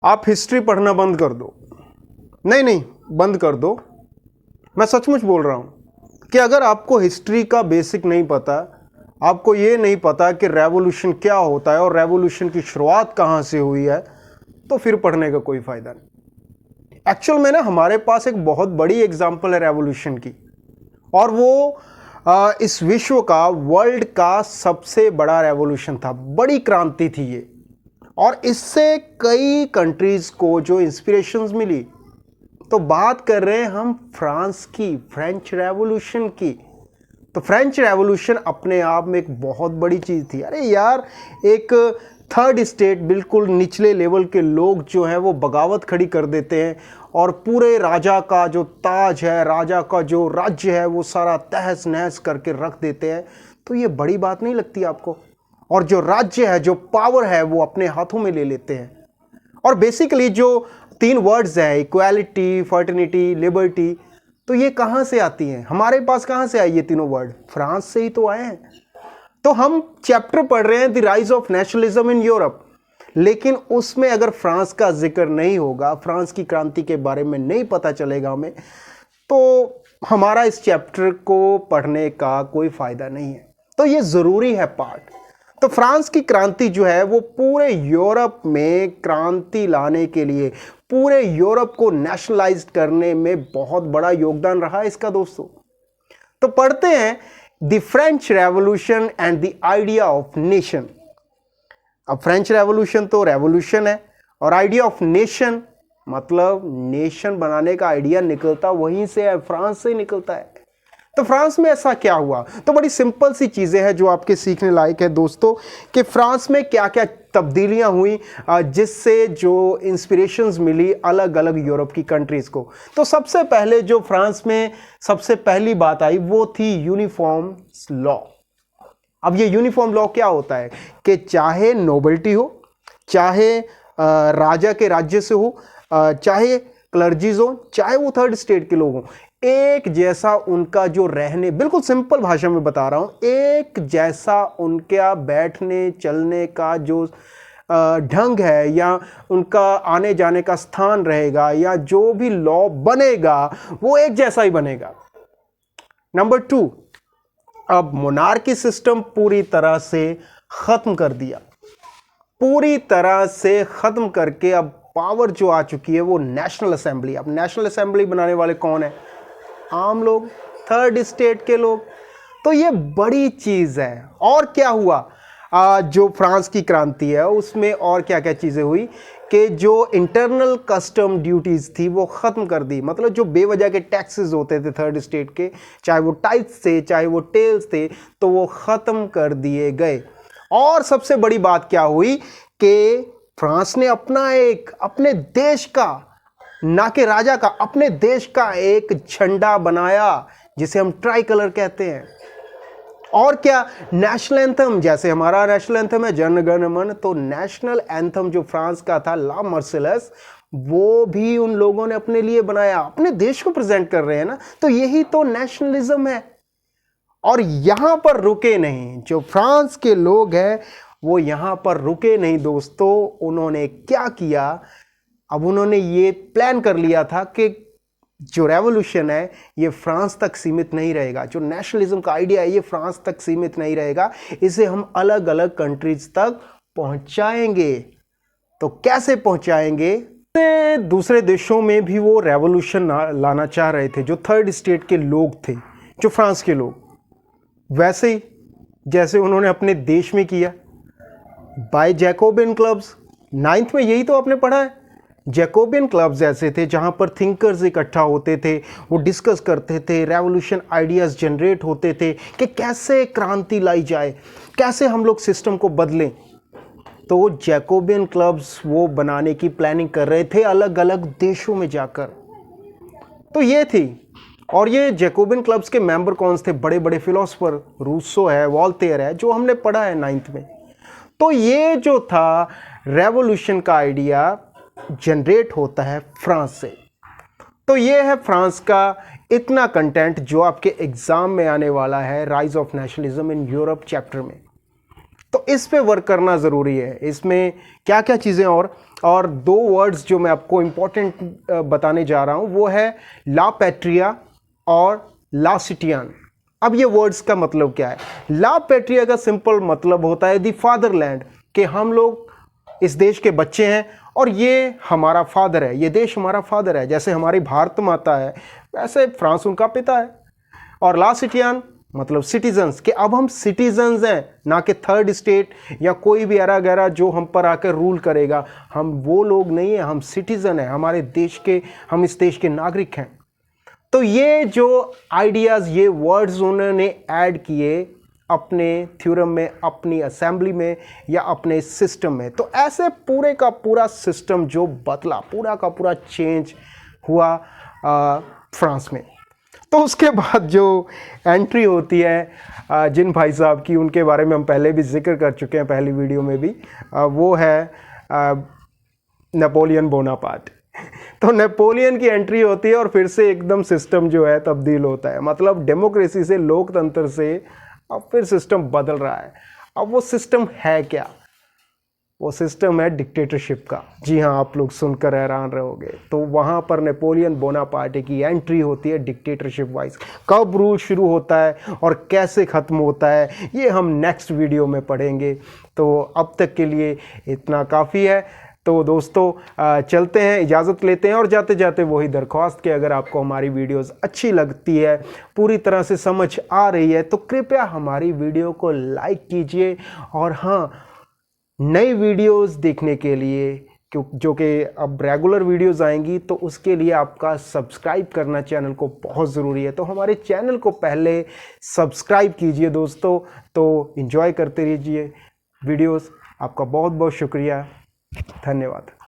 आप हिस्ट्री पढ़ना बंद कर दो, नहीं नहीं बंद कर दो, मैं सचमुच बोल रहा हूं कि अगर आपको हिस्ट्री का बेसिक नहीं पता, आपको ये नहीं पता कि रेवोल्यूशन क्या होता है और रेवोल्यूशन की शुरुआत कहां से हुई है, तो फिर पढ़ने का कोई फायदा नहीं। एक्चुअल में ना हमारे पास एक बहुत बड़ी एग्जांपल है रेवोल्यूशन की, और वो इस विश्व का, वर्ल्ड का सबसे बड़ा रेवोल्यूशन था, बड़ी क्रांति थी ये, और इससे कई कंट्रीज को जो इंस्पिरेशंस मिली। तो बात कर रहे हैं हम फ्रांस की, फ्रेंच रेवोल्यूशन की। तो फ्रेंच रेवोल्यूशन अपने आप में एक बहुत बड़ी चीज थी। अरे यार, एक थर्ड स्टेट, बिल्कुल निचले लेवल के लोग जो हैं वो बगावत खड़ी कर देते हैं और पूरे राजा का जो ताज है, राजा का जो राज्य है, वो सारा तहस नहस करके रख देते हैं। तो ये बड़ी बात नहीं लगती आपको? और जो राज्य है, जो पावर है, वो अपने हाथों में ले लेते हैं। और बेसिकली जो तीन वर्ड्स हैं, इक्वालिटी, फर्टर्निटी, लिबर्टी, तो ये कहां से आती हैं? हमारे पास कहां से आई ये तीनों वर्ड? फ्रांस से ही तो आए हैं। तो हम चैप्टर पढ़ रहे हैं the rise of nationalism in Europe, लेकिन उसमें अगर फ्रांस का जिक्र नहीं होगा, फ्रांस की क्रांति के बारे में नहीं पता चलेगा हमें, तो हमारा इस चैप्टर को पढ़ने का कोई फायदा नहीं है। तो ये जरूरी है पार्ट। तो फ्रांस की क्रांति जो है वो पूरे यूरोप में क्रांति लाने के लिए, पूरे यूरोप को नेशनलाइज करने में बहुत बड़ा योगदान रहा इसका दोस्तों। तो पढ़ते हैं the French revolution and the idea of nation. अब फ्रेंच रेवोल्यूशन तो रेवोल्यूशन है, और आइडिया ऑफ नेशन मतलब नेशन बनाने का आइडिया निकलता वहीं से है, फ्रांस से ही निकलता है। तो फ्रांस में ऐसा क्या हुआ? तो बड़ी सिंपल सी चीजें हैं जो आपके सीखने लायक है दोस्तों, कि फ्रांस में क्या क्या तब्दीलियां हुई जिससे जो इंस्पिरेशंस मिली अलग अलग यूरोप की कंट्रीज को। तो सबसे पहले जो फ्रांस में सबसे पहली बात आई वो थी यूनिफॉर्म लॉ। अब ये यूनिफॉर्म लॉ क्या होता है कि चाहे नोबल्टी हो, चाहे राजा के राज्य से हो, चाहे क्लर्जीज हो, चाहे वो थर्ड स्टेट के लोग हों, एक जैसा उनका जो रहने, बिल्कुल सिंपल भाषा में बता रहा हूं, एक जैसा उनका बैठने चलने का जो ढंग है, या उनका आने जाने का स्थान रहेगा, या जो भी लॉ बनेगा वो एक जैसा ही बनेगा। नंबर 2, अब मोनार्की सिस्टम पूरी तरह से खत्म कर दिया, पूरी तरह से खत्म करके अब पावर जो आ चुकी है वो नेशनल असेंबली। अब नेशनल असेंबली बनाने वाले कौन है? आम लोग, थर्ड स्टेट के लोग। तो ये बड़ी चीज है। और क्या हुआ जो फ्रांस की क्रांति है उसमें और क्या क्या चीजें हुई कि जो इंटरनल कस्टम ड्यूटीज थी वो खत्म कर दी। मतलब जो बेवजह के टैक्सेस होते थे थर्ड स्टेट के, चाहे वो टाइप्स थे, चाहे वो टेल्स थे, तो वो खत्म कर दिए गए। और सबसे बड़ी बात क्या हुई कि फ्रांस ने अपने देश का, ना कि राजा का, अपने देश का एक झंडा बनाया जिसे हम ट्राई कलर कहते हैं। और क्या, नेशनल एंथम, जैसे हमारा नेशनल एंथम है जन गण मन, तो नेशनल एंथम जो फ्रांस का था, ला मर्सिलस, वो भी उन लोगों ने अपने लिए बनाया। अपने देश को प्रेजेंट कर रहे हैं ना, तो यही तो नेशनलिज्म है। और यहां पर रुके नहीं, जो फ्रांस के लोग हैं वो यहां पर रुके नहीं दोस्तों। उन्होंने क्या किया? अब उन्होंने ये प्लान कर लिया था कि जो रेवोल्यूशन है ये फ्रांस तक सीमित नहीं रहेगा, जो नेशनलिज्म का आइडिया है ये फ्रांस तक सीमित नहीं रहेगा, इसे हम अलग अलग कंट्रीज तक पहुंचाएंगे। तो कैसे पहुंचाएंगे? दूसरे देशों में भी वो रेवोल्यूशन लाना चाह रहे थे, जो थर्ड स्टेट के लोग थे, जो फ्रांस के लोग, वैसे ही जैसे उन्होंने अपने देश में किया बाय जैकोबियन क्लब्स। 9th में यही तो आपने पढ़ा है। जैकोबियन क्लब्स ऐसे थे जहां पर थिंकर्स इकट्ठा होते थे, वो डिस्कस करते थे, रेवोल्यूशन आइडियाज जनरेट होते थे कि कैसे क्रांति लाई जाए, कैसे हम लोग सिस्टम को बदलें। तो जैकोबियन क्लब्स वो बनाने की प्लानिंग कर रहे थे अलग अलग देशों में जाकर। तो ये थी। और ये जैकोबियन क्लब्स के मेंबर कौन थे? बड़े बड़े फिलोसफर, रूसो है, वॉल्टेयर है, जो हमने पढ़ा है 9th में। तो ये जो था रेवोल्यूशन का आइडिया जनरेट होता है फ्रांस से। तो ये है फ्रांस का इतना कंटेंट जो आपके एग्जाम में आने वाला है, rise of nationalism in Europe chapter में। तो इस पे वर्क करना जरूरी है। इसमें क्या क्या चीजें, और और दो वर्ड्स जो मैं आपको इम्पोर्टेंट बताने जा रहा हूँ वो है ला पैट्रिया और ला सिटियन। अब ये वर्ड्स का मतलब क्या है? ला पैट्रिया का सिंपल मतलब होता है दी फादरलैंड, कि हम लोग इस देश के बच्चे हैं और ये हमारा फादर है, ये देश हमारा फादर है। जैसे हमारी भारत माता है वैसे फ्रांस उनका पिता है। और ला सिटियन मतलब सिटीजन्स, कि अब हम सिटीजन्स हैं, ना कि थर्ड स्टेट या कोई भी एरा गैरा जो हम पर आकर रूल करेगा। हम वो लोग नहीं हैं, हम सिटीजन हैं, हमारे देश के, हम इस देश के नागरिक हैं। तो ये जो आइडियाज़, ये वर्ड्स उन्होंने ऐड किए अपने थ्योरम में, अपनी असेंबली में या अपने सिस्टम में। तो ऐसे पूरे का पूरा सिस्टम जो बदला, पूरा का पूरा चेंज हुआ फ्रांस में। तो उसके बाद जो एंट्री होती है जिन भाई साहब की, उनके बारे में हम पहले भी जिक्र कर चुके हैं पहली वीडियो में भी, वो है नेपोलियन बोनापार्ट। तो नेपोलियन की एंट्री होती है और फिर से एकदम सिस्टम जो है तब्दील होता है। मतलब डेमोक्रेसी से, लोकतंत्र से अब फिर सिस्टम बदल रहा है। अब वो सिस्टम है क्या? वो सिस्टम है डिक्टेटरशिप का। जी हाँ, आप लोग सुनकर हैरान रहोगे। तो वहाँ पर नेपोलियन बोनापार्ट की एंट्री होती है डिक्टेटरशिप वाइज। कब रूल शुरू होता है और कैसे ख़त्म होता है ये हम नेक्स्ट वीडियो में पढ़ेंगे। तो अब तक के लिए इतना काफ़ी है। तो दोस्तों चलते हैं, इजाज़त लेते हैं और जाते जाते वही दरख्वास्त कि अगर आपको हमारी वीडियोस अच्छी लगती है, पूरी तरह से समझ आ रही है, तो कृपया हमारी वीडियो को लाइक कीजिए। और हाँ, नई वीडियोस देखने के लिए, जो कि अब रेगुलर वीडियोस आएंगी, तो उसके लिए आपका सब्सक्राइब करना चैनल को बहुत ज़रूरी है। तो हमारे चैनल को पहले सब्सक्राइब कीजिए दोस्तों। तो एंजॉय करते रहिए वीडियोस। आपका बहुत बहुत शुक्रिया, धन्यवाद।